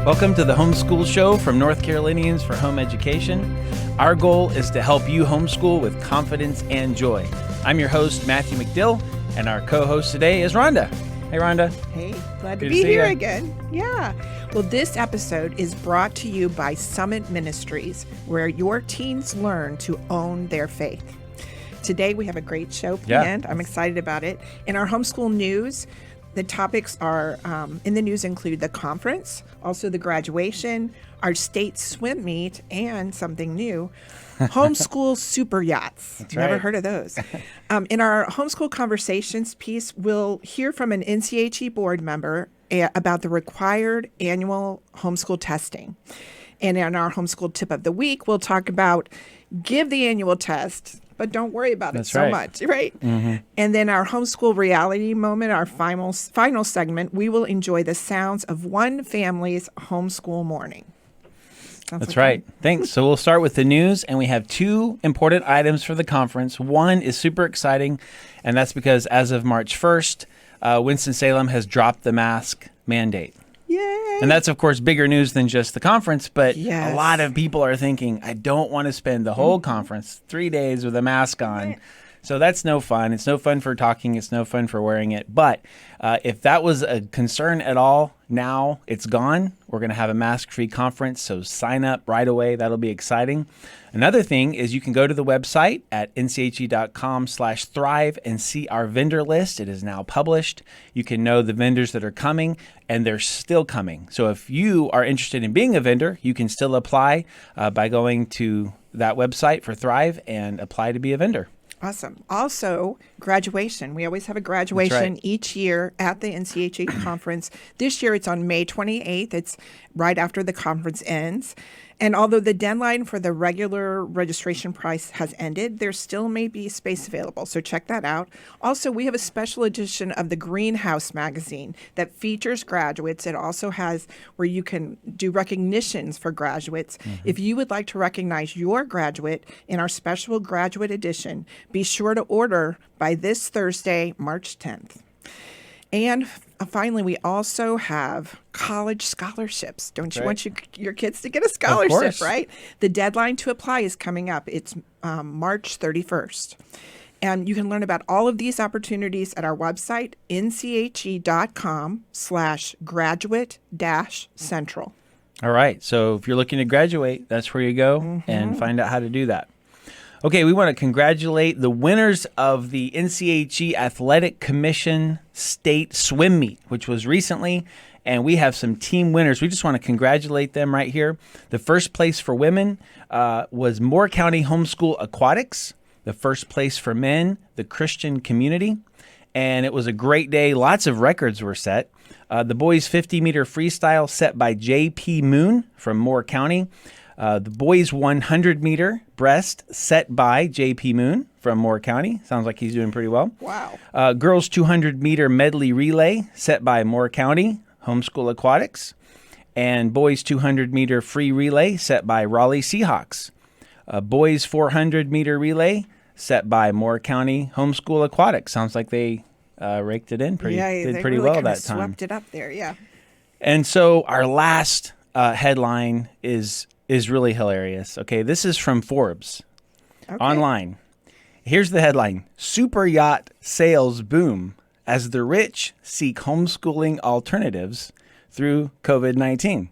Welcome to the Homeschool Show from North Carolinians for Home Education. Our goal is to help you homeschool with confidence and joy. I'm your host, Matthew McDill, and our co-host today is Rhonda. Hey, Rhonda. Hey, glad to be here again. Yeah. Well, this episode is brought to you by Summit Ministries, where your teens learn to own their faith. Today, we have a great show planned. I'm excited about it. In our homeschool news, the topics are in the news include the conference, also the graduation, our state swim meet, and something new, homeschool super yachts. That's Never right. heard of those. In our homeschool conversations piece, we'll hear from an Nche board member about the required annual homeschool testing. And in our homeschool tip of the week, we'll talk about give the annual test, but don't worry about it so much, right? Mm-hmm. And then our homeschool reality moment, our final segment, we will enjoy the sounds of one family's homeschool morning. That's right. Thanks. So we'll start with the news, and we have two important items for the conference. One is super exciting, and that's because as of March 1st, Winston-Salem has dropped the mask mandate. Yay! And that's, of course, bigger news than just the conference, but Yes. a lot of people are thinking, I don't want to spend the whole conference 3 days with a mask on. Right. So that's no fun. It's no fun for talking. It's no fun for wearing it. But if that was a concern at all, now it's gone. We're going to have a mask-free conference, so sign up right away. That'll be exciting. Another thing is you can go to the website at nche.com/thrive and see our vendor list. It is now published. You can know the vendors that are coming, and they're still coming. So if you are interested in being a vendor, you can still apply by going to that website for Thrive and apply to be a vendor. Awesome. Also, graduation. We always have a graduation each year at the NCHE conference. This year it's on May 28th. It's right after the conference ends. And although the deadline for the regular registration price has ended, there still may be space available. So check that out. Also, we have a special edition of the Greenhouse magazine that features graduates. It also has where you can do recognitions for graduates. Mm-hmm. If you would like to recognize your graduate in our special graduate edition, be sure to order by this Thursday, March 10th. And finally, we also have college scholarships. Don't you want your kids to get a scholarship, right? The deadline to apply is coming up. It's March 31st. And you can learn about all of these opportunities at our website, nche.com/graduate-central. All right. So if you're looking to graduate, that's where you go and find out how to do that. Okay, we want to congratulate the winners of the NCHE Athletic Commission State Swim Meet, which was recently, and we have some team winners. We just want to congratulate them right here. The first place for women was Moore County Homeschool Aquatics. The first place for men, the Christian Community. And it was a great day. Lots of records were set. The boys 50-meter freestyle set by J.P. Moon from Moore County. The boys 100-meter breast set by J.P. Moon from Moore County. Sounds like he's doing pretty well. Wow. Girls 200-meter medley relay set by Moore County Homeschool Aquatics. And boys 200-meter free relay set by Raleigh Seahawks. Boys 400-meter relay set by Moore County Homeschool Aquatics. Sounds like they raked it in pretty really well that time. Swept it up there, yeah. And so our last headline is really hilarious. Okay, this is from Forbes online. Here's the headline. Super yacht sales boom as the rich seek homeschooling alternatives through COVID-19.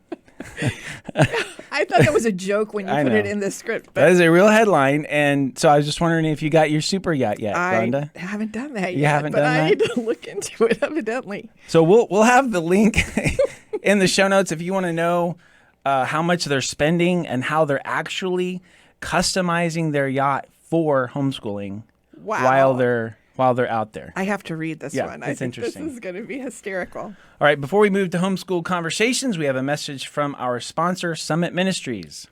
I thought that was a joke when you put it in the script. But that is a real headline. And so I was just wondering if you got your super yacht yet, Rhonda. I haven't done that yet. You haven't done that? I need to look into it, evidently. So we'll have the link in the show notes if you want to know how much they're spending and how they're actually customizing their yacht for homeschooling while they're out there. I have to read this one. It's interesting. This is going to be hysterical. All right, before we move to homeschool conversations, we have a message from our sponsor, Summit Ministries.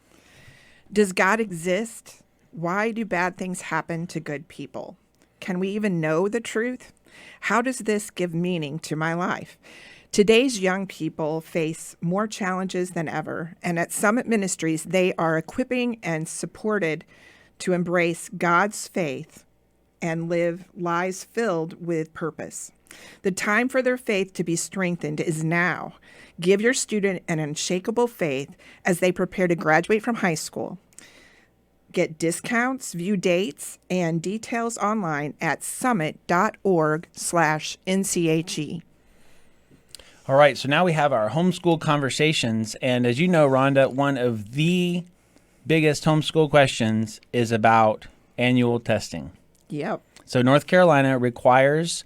Does God exist? Why do bad things happen to good people? Can we even know the truth? How does this give meaning to my life? Today's young people face more challenges than ever, and at Summit Ministries, they are equipping and supported to embrace God's faith and live lives filled with purpose. The time for their faith to be strengthened is now. Give your student an unshakable faith as they prepare to graduate from high school. Get discounts, view dates, and details online at summit.org/NCHE. All right, so now we have our homeschool conversations. And as you know, Rhonda, one of the biggest homeschool questions is about annual testing. Yep. So North Carolina requires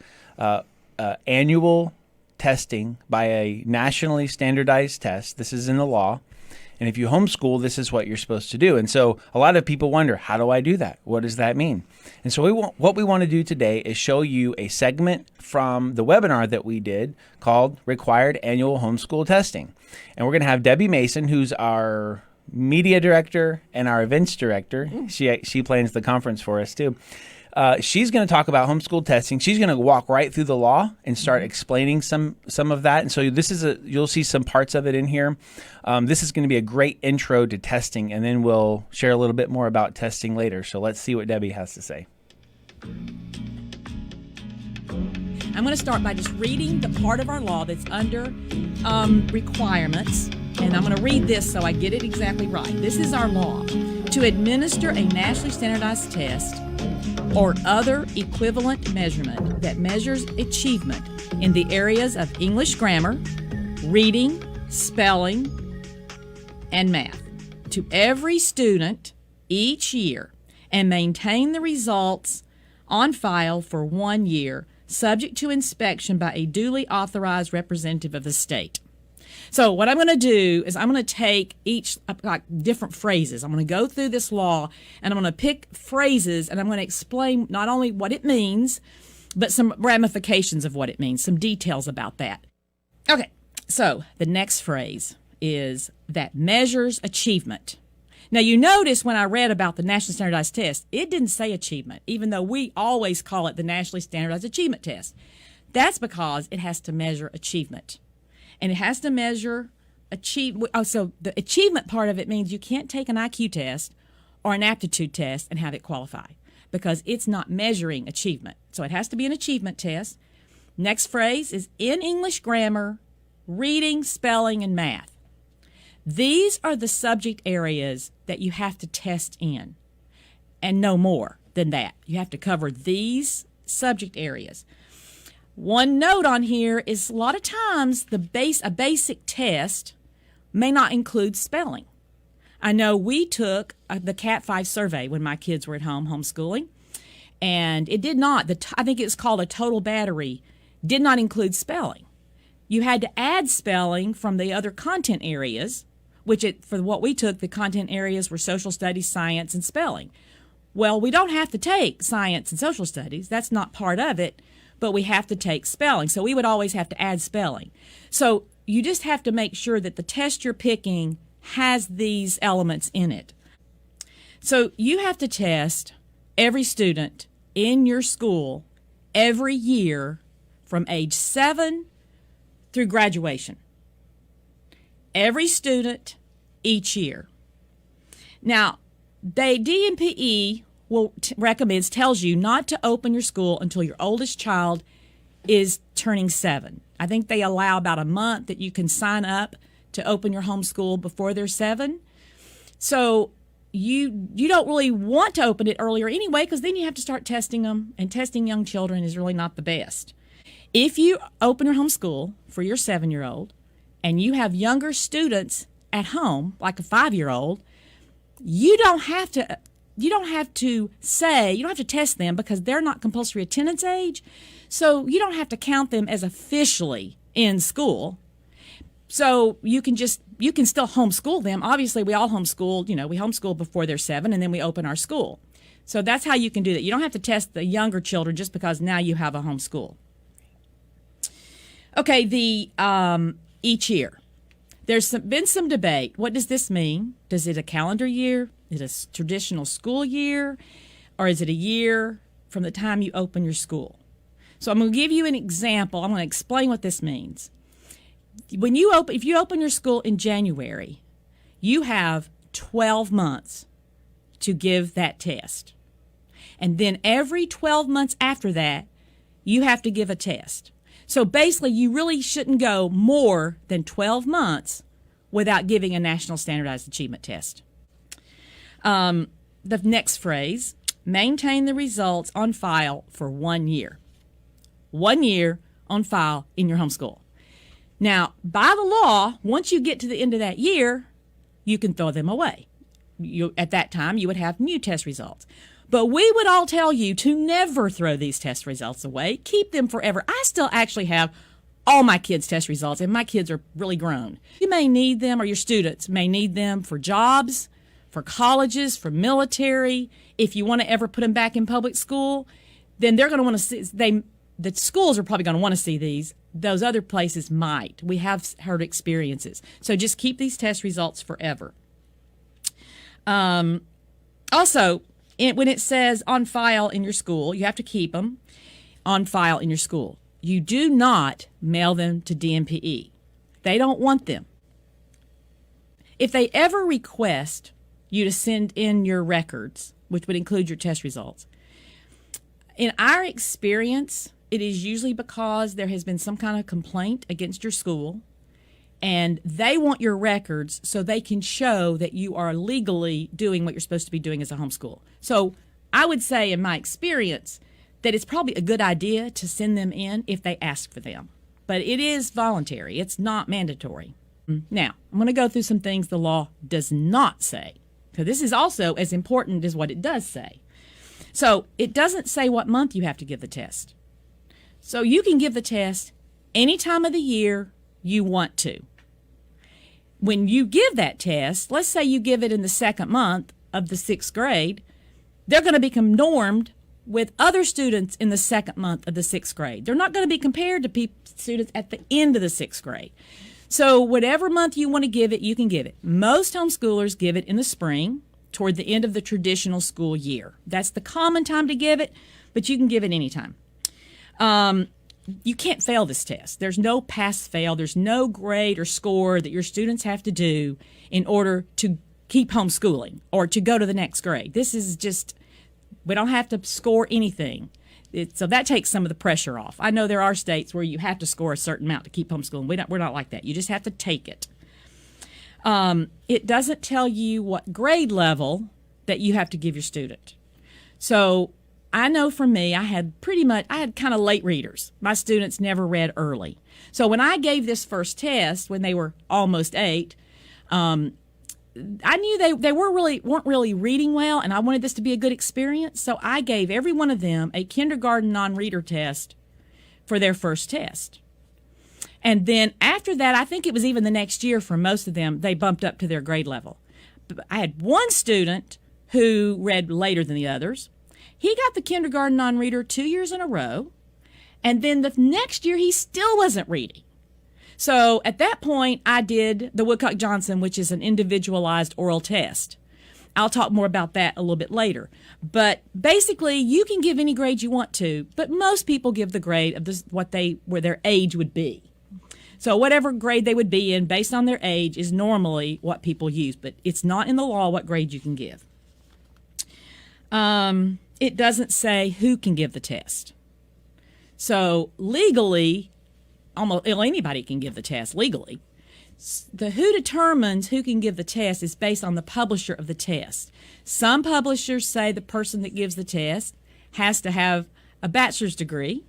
annual testing by a nationally standardized test. This is in the law. And if you homeschool, this is what you're supposed to do. And so a lot of people wonder, how do I do that? What does that mean? And so what we want to do today is show you a segment from the webinar that we did called Required Annual Homeschool Testing. And we're going to have Debbie Mason, who's our media director and our events director. She plans the conference for us too. She's going to talk about homeschool testing. She's going to walk right through the law and start explaining some of that. And so you'll see some parts of it in here. This is going to be a great intro to testing, and then we'll share a little bit more about testing later. So let's see what Debbie has to say. I'm going to start by just reading the part of our law that's under requirements. And I'm going to read this so I get it exactly right. This is our law. To administer a nationally standardized test or other equivalent measurement that measures achievement in the areas of English grammar, reading, spelling, and math to every student each year and maintain the results on file for 1 year, subject to inspection by a duly authorized representative of the state. So what I'm going to do is I'm going to take each different phrases. I'm going to go through this law and I'm going to pick phrases and I'm going to explain not only what it means, but some ramifications of what it means, some details about that. Okay, so the next phrase is that measures achievement. Now you notice when I read about the Nationally Standardized Test, it didn't say achievement, even though we always call it the Nationally Standardized Achievement Test. That's because it has to measure achievement. And it has to measure so the achievement part of it means you can't take an IQ test or an aptitude test and have it qualify because it's not measuring achievement. So it has to be an achievement test. Next phrase is in English grammar, reading, spelling, and math. These are the subject areas that you have to test in, and no more than that. You have to cover these subject areas. One note on here is a lot of times a basic test may not include spelling. I know we took the Cat 5 survey when my kids were at home homeschooling, and it did not. I think it was called a total battery, did not include spelling. You had to add spelling from the other content areas, for what we took, the content areas were social studies, science, and spelling. Well, we don't have to take science and social studies. That's not part of it. But we have to take spelling. So we would always have to add spelling. So you just have to make sure that the test you're picking has these elements in it. So you have to test every student in your school every year from age 7 through graduation. Every student each year. Now, DNPE tells you not to open your school until your oldest child is turning 7. I think they allow about a month that you can sign up to open your homeschool before they're 7. So you don't really want to open it earlier anyway, because then you have to start testing them, and testing young children is really not the best. If you open your homeschool for your 7-year-old and you have younger students at home, like a 5-year-old, you don't have to test them because they're not compulsory attendance age. So you don't have to count them as officially in school. So you can still homeschool them. Obviously, we all homeschool, we homeschool before they're 7 and then we open our school. So that's how you can do that. You don't have to test the younger children just because now you have a homeschool. Okay, each year. There's been some debate. What does this mean? Is it a calendar year? Is it a traditional school year? Or is it a year from the time you open your school? So I'm going to give you an example. I'm going to explain what this means. If you open your school in January, you have 12 months to give that test. And then every 12 months after that, you have to give a test. So basically, you really shouldn't go more than 12 months without giving a National Standardized Achievement Test. The next phrase, maintain the results on file for 1 year. 1 year on file in your homeschool. Now, by the law, once you get to the end of that year, you can throw them away. At that time, you would have new test results. But we would all tell you to never throw these test results away. Keep them forever. I still actually have all my kids' test results, and my kids are really grown. You may need them, or your students may need them for jobs, for colleges, for military. If you want to ever put them back in public school, then they're going to want to see, the schools are probably going to want to see these. Those other places might. We have heard experiences. So just keep these test results forever. Also, when it says on file in your school, you have to keep them on file in your school. You do not mail them to DMPE. They don't want them. If they ever request you to send in your records, which would include your test results, in our experience, it is usually because there has been some kind of complaint against your school, and they want your records so they can show that you are legally doing what you're supposed to be doing as a homeschool. So I would say, in my experience, that it's probably a good idea to send them in if they ask for them. But it is voluntary. It's not mandatory. Now, I'm going to go through some things the law does not say, because this is also as important as what it does say. So it doesn't say what month you have to give the test. So you can give the test any time of the year you want to. When you give that test, let's say you give it in the second month of the 6th grade, they're going to become normed with other students in the second month of the 6th grade. They're not going to be compared to students at the end of the 6th grade. So whatever month you want to give it, you can give it. Most homeschoolers give it in the spring, toward the end of the traditional school year. That's the common time to give it, but you can give it anytime. You can't fail this test. There's no pass-fail. There's no grade or score that your students have to do in order to keep homeschooling or to go to the next grade. This is just, we don't have to score anything. So that takes some of the pressure off. I know there are states where you have to score a certain amount to keep homeschooling. We're not like that. You just have to take it. It doesn't tell you what grade level that you have to give your student. So I know for me, I had kind of late readers. My students never read early. So when I gave this first test, when they were almost 8, I knew they weren't really reading well, and I wanted this to be a good experience. So I gave every one of them a kindergarten non-reader test for their first test. And then after that, I think it was even the next year for most of them, they bumped up to their grade level. But I had one student who read later than the others. He got the kindergarten non-reader 2 years in a row, and then the next year he still wasn't reading. So at that point, I did the Woodcock Johnson, which is an individualized oral test. I'll talk more about that a little bit later. But basically, you can give any grade you want to, but most people give the grade of where their age would be. So whatever grade they would be in based on their age is normally what people use, but it's not in the law what grade you can give. It doesn't say who can give the test. So legally, almost anybody can give the test legally. The who determines who can give the test is based on the publisher of the test. Some publishers say the person that gives the test has to have a bachelor's degree.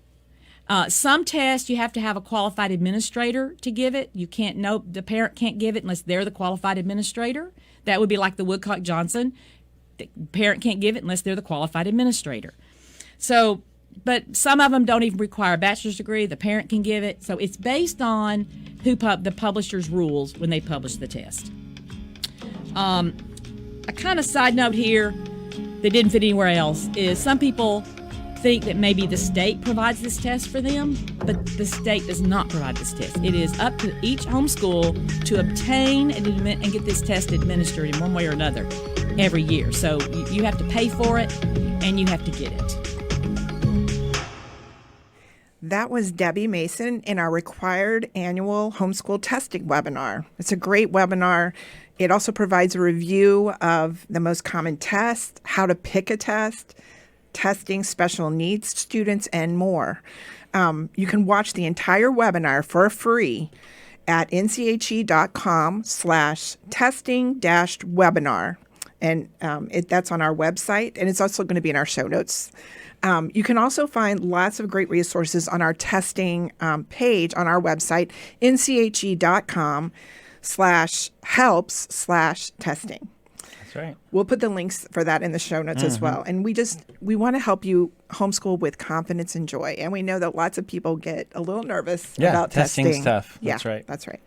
Some tests you have to have a qualified administrator to give it. The parent can't give it unless they're the qualified administrator. That would be like the Woodcock Johnson. The parent can't give it unless they're the qualified administrator. So, but some of them don't even require a bachelor's degree. The parent can give it. So it's based on the publisher's rules when they publish the test. A kind of side note here that didn't fit anywhere else is some people think that maybe the state provides this test for them, but the state does not provide this test. It is up to each homeschool to obtain and get this test administered in one way or another every year. So you have to pay for it and you have to get it. That was Debbie Mason in our required annual homeschool testing webinar. It's a great webinar. It also provides a review of the most common tests, how to pick a test, testing special needs students, and more. You can watch the entire webinar for free at nche.com/testing-webinar. And that's on our website, and it's also going to be in our show notes. You can also find lots of great resources on our testing page on our website, nche.com/helps/testing. That's right. We'll put the links for that in the show notes as well. And we want to help you homeschool with confidence and joy. And we know that lots of people get a little nervous about testing. Testing's tough. Yeah, That's right. That's right.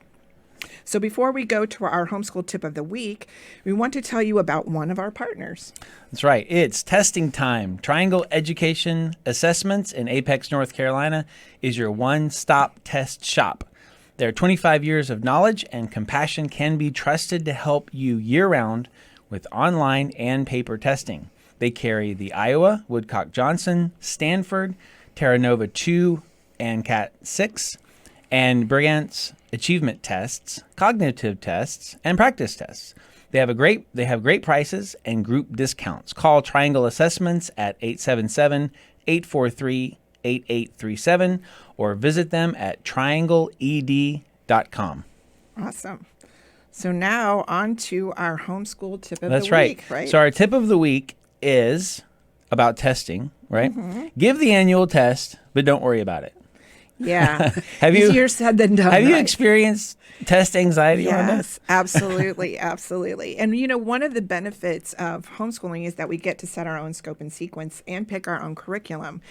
So before we go to our homeschool tip of the week, we want to tell you about one of our partners. That's right. It's testing time. Triangle Education Assessments in Apex, North Carolina is your one-stop test shop. Their 25 years of knowledge and compassion can be trusted to help you year-round with online and paper testing. They carry the Iowa, Woodcock Johnson, Stanford, Terra Nova 2, and Cat 6, and Brigance achievement tests, cognitive tests, and practice tests. They have great prices and group discounts. Call Triangle Assessments at 877-843-8837 or visit them at triangleed.com. Awesome. So now on to our homeschool tip of That's the right. week, right? So our tip of the week is about testing, right? Give the annual test, but don't worry about it. Yeah. Have you- Easier said than done. Have you right? experienced test anxiety, Wanda? Yes, absolutely, absolutely. And one of the benefits of homeschooling is that we get to set our own scope and sequence and pick our own curriculum.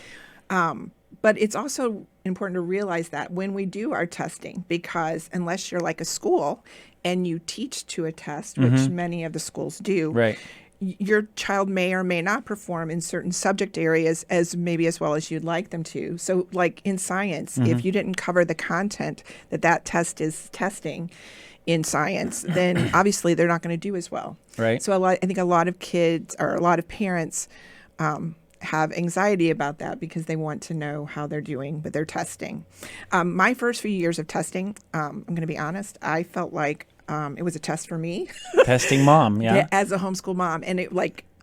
But it's also important to realize that when we do our testing, because unless you're like a school and you teach to a test, which many of the schools do, Right. your child may or may not perform in certain subject areas as well as you'd like them to. So like in science, if you didn't cover the content that test is testing in science, then obviously they're not going to do as well. Right. So I think a lot of kids or a lot of parents have anxiety about that because they want to know how they're doing with their testing. My first few years of testing, I'm going to be honest, I felt like it was a test for me. Testing mom, yeah. As a homeschool mom, and it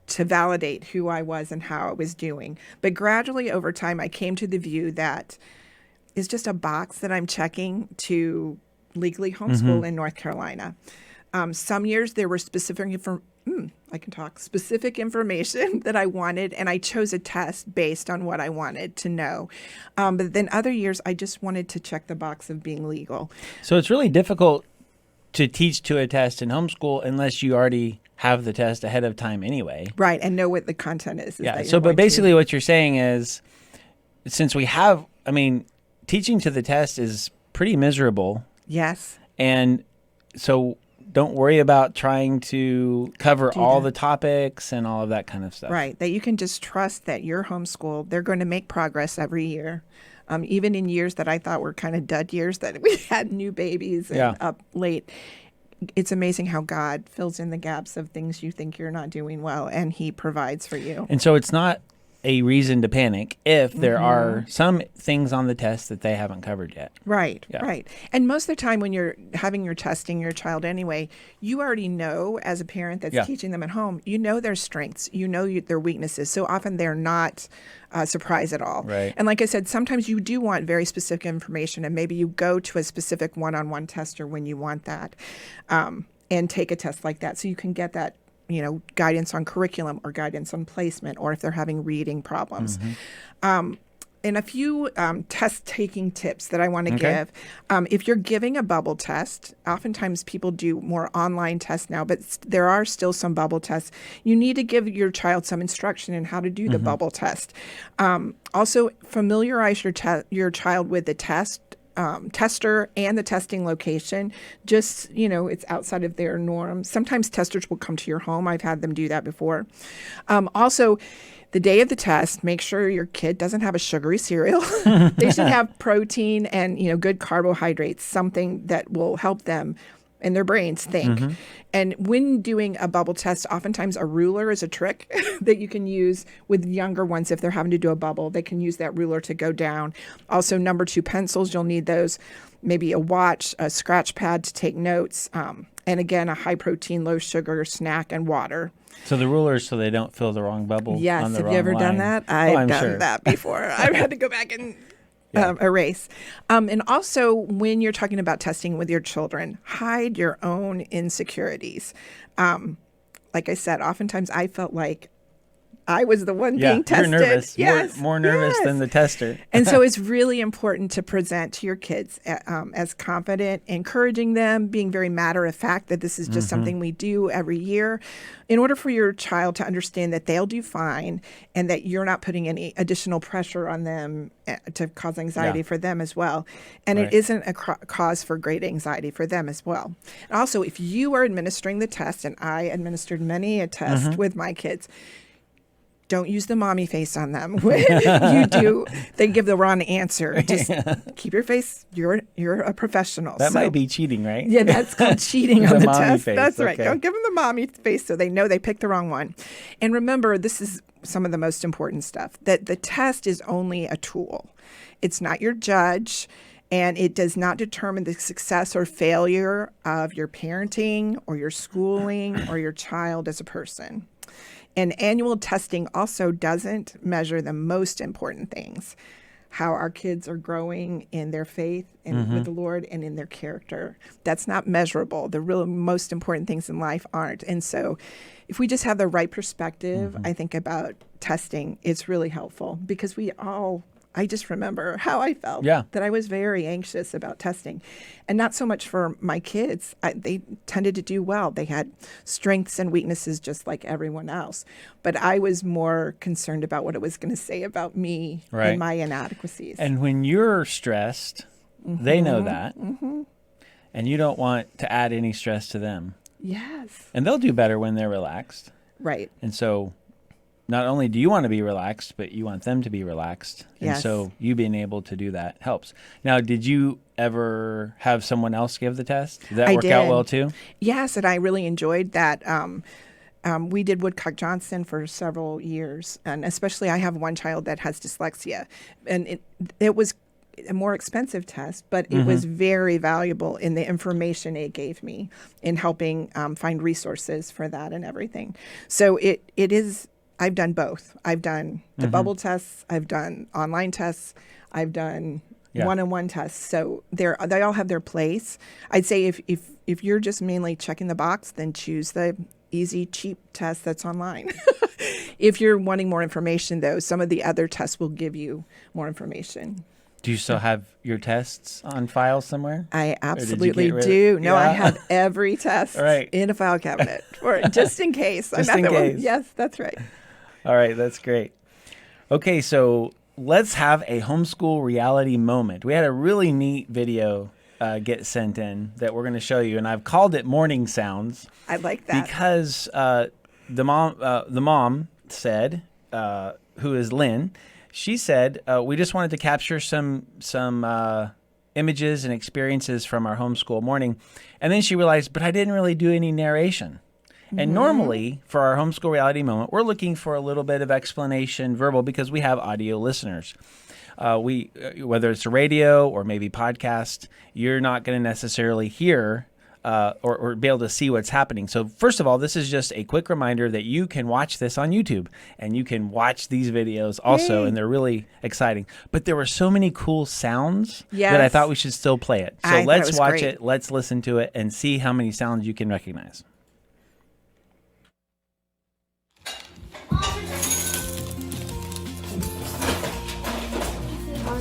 to validate who I was and how I was doing. But gradually over time, I came to the view that it's just a box that I'm checking to legally homeschool in North Carolina. Some years there were specific information that I wanted, and I chose a test based on what I wanted to know. But then other years, I just wanted to check the box of being legal. So it's really difficult to teach to a test in homeschool unless you already have the test ahead of time anyway. Right, and know what the content is. Yeah, so but basically what you're saying is, since teaching to the test is pretty miserable. Yes. And so don't worry about trying to cover all the topics and all of that kind of stuff. Right, that you can just trust that your homeschool, they're going to make progress every year. Even in years that I thought were kind of dud years, that we had new babies and up late. It's amazing how God fills in the gaps of things you think you're not doing well, and he provides for you. And so it's not a reason to panic if there are some things on the test that they haven't covered yet. Right, Yeah. right. And most of the time when you're having your testing your child anyway, you already know as a parent that's teaching them at home, you know their strengths, you know their weaknesses. So often they're not surprised at all. Right. And like I said, sometimes you do want very specific information, and maybe you go to a specific one-on-one tester when you want that, and take a test like that so you can get that guidance on curriculum or guidance on placement, or if they're having reading problems. And a few test-taking tips that I want to give. If you're giving a bubble test, oftentimes people do more online tests now, but there are still some bubble tests. You need to give your child some instruction in how to do the bubble test. Also, familiarize your child with the tester and the testing location. Just, it's outside of their norm. Sometimes testers will come to your home. I've had them do that before. Also, the day of the test, make sure your kid doesn't have a sugary cereal. They should have protein and, good carbohydrates, something that will help them and their brains think. And when doing a bubble test, oftentimes a ruler is a trick that you can use with younger ones. If they're having to do a bubble, they can use that ruler to go down. Also, number 2 pencils, you'll need those. Maybe a watch, a scratch pad to take notes. And again, a high protein, low sugar snack and water. So the rulers, so they don't fill the wrong bubble. Yes. On the Have wrong you ever line. done that? I've done sure. that before. I've had to go back and erase. And also, when you're talking about testing with your children, hide your own insecurities. Like I said, oftentimes I felt like I was the one being tested. You're nervous. Yes. More nervous than the tester. And so it's really important to present to your kids as confident, encouraging them, being very matter of fact that this is just something we do every year in order for your child to understand that they'll do fine and that you're not putting any additional pressure on them to cause anxiety for them as well. And it isn't a cause for great anxiety for them as well. And also, if you are administering the test, and I administered many a test with my kids, don't use the mommy face on them. When you do, they give the wrong answer. Just keep your face. You're a professional. That might be cheating, right? Yeah, that's called cheating on the mommy test. face, That's right. okay. Don't give them the mommy face so they know they picked the wrong one. And remember, this is some of the most important stuff, that the test is only a tool. It's not your judge, and it does not determine the success or failure of your parenting or your schooling or your child as a person. And annual testing also doesn't measure the most important things, how our kids are growing in their faith and with the Lord and in their character. That's not measurable. The real most important things in life aren't. And so if we just have the right perspective, I think, about testing, it's really helpful, because I just remember how I felt, that I was very anxious about testing, and not so much for my kids. They tended to do well. They had strengths and weaknesses just like everyone else. But I was more concerned about what it was going to say about me and my inadequacies. And when you're stressed, they know that. And you don't want to add any stress to them. Yes. And they'll do better when they're relaxed. Right. And so not only do you want to be relaxed, but you want them to be relaxed. And Yes. so you being able to do that helps. Now, did you ever have someone else give the test? Did that work out well too? Yes, and I really enjoyed that. We did Woodcock Johnson for several years, and especially I have one child that has dyslexia, and it was a more expensive test, but it was very valuable in the information it gave me in helping find resources for that and everything. So it is. I've done both. I've done the bubble tests. I've done online tests. I've done one-on-one tests. So they all have their place. I'd say if you're just mainly checking the box, then choose the easy, cheap test that's online. If you're wanting more information, though, some of the other tests will give you more information. Do you still have your tests on file somewhere? I Or did you absolutely get rid of- do. No, I Yeah. have every test Right. in a file cabinet, just in case. Just in case. Yes, that's right. All right, that's great. Okay, so let's have a homeschool reality moment. We had a really neat video get sent in that we're going to show you, and I've called it Morning Sounds. I like that. Because the mom said, who is Lynn, she said, we just wanted to capture some images and experiences from our homeschool morning. And then she realized, but I didn't really do any narration. And normally, for our homeschool reality moment, we're looking for a little bit of explanation, verbal, because we have audio listeners. Whether it's a radio or maybe podcast, you're not going to necessarily hear or be able to see what's happening. So first of all, this is just a quick reminder that you can watch this on YouTube, and you can watch these videos also, and they're really exciting. But there were so many cool sounds that I thought we should still play it. So let's watch it, let's listen to it, and see how many sounds you can recognize.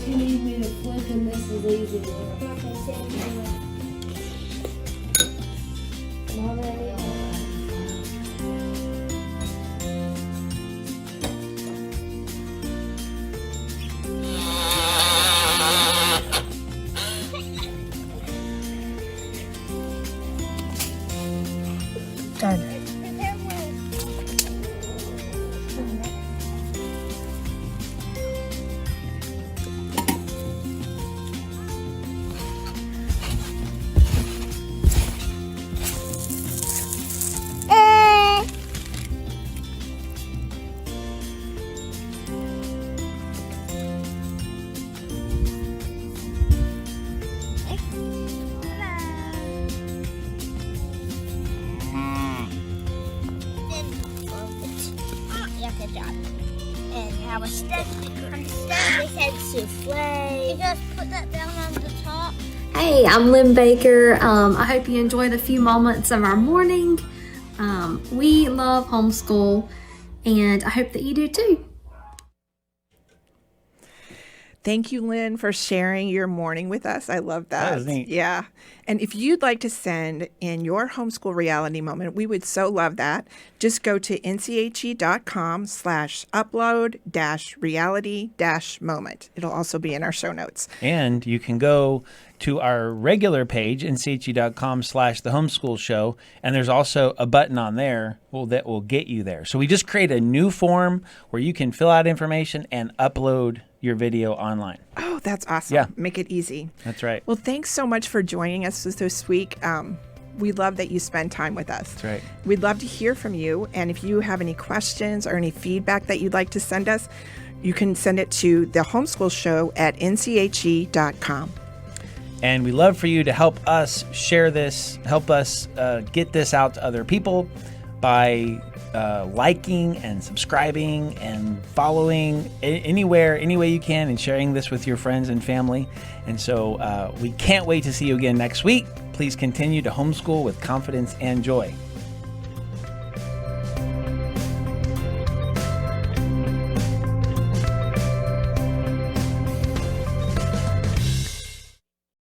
You need me to flick and this is easy. Done. souffle. You just put that down on the top. Hey, I'm Lynn Baker. I hope you enjoyed a few moments of our morning. We love homeschool, and I hope that you do too. Thank you, Lynn, for sharing your morning with us. I love that. That was neat. Yeah. And if you'd like to send in your homeschool reality moment, we would so love that. Just go to nche.com/upload-reality-moment. It'll also be in our show notes. And you can go to our regular page, nche.com/the homeschool show, and there's also a button on there that will get you there. So we just create a new form where you can fill out information and upload your video online. Oh, that's awesome. Yeah. Make it easy. That's right. Well, thanks so much for joining us this week. We love that you spend time with us. That's right. We'd love to hear from you. And if you have any questions or any feedback that you'd like to send us, you can send it to the homeschool show at nche.com. And we love for you to help us share this, help us get this out to other people by liking and subscribing and following any way you can, and sharing this with your friends and family. And so we can't wait to see you again next week. Please continue to homeschool with confidence and joy.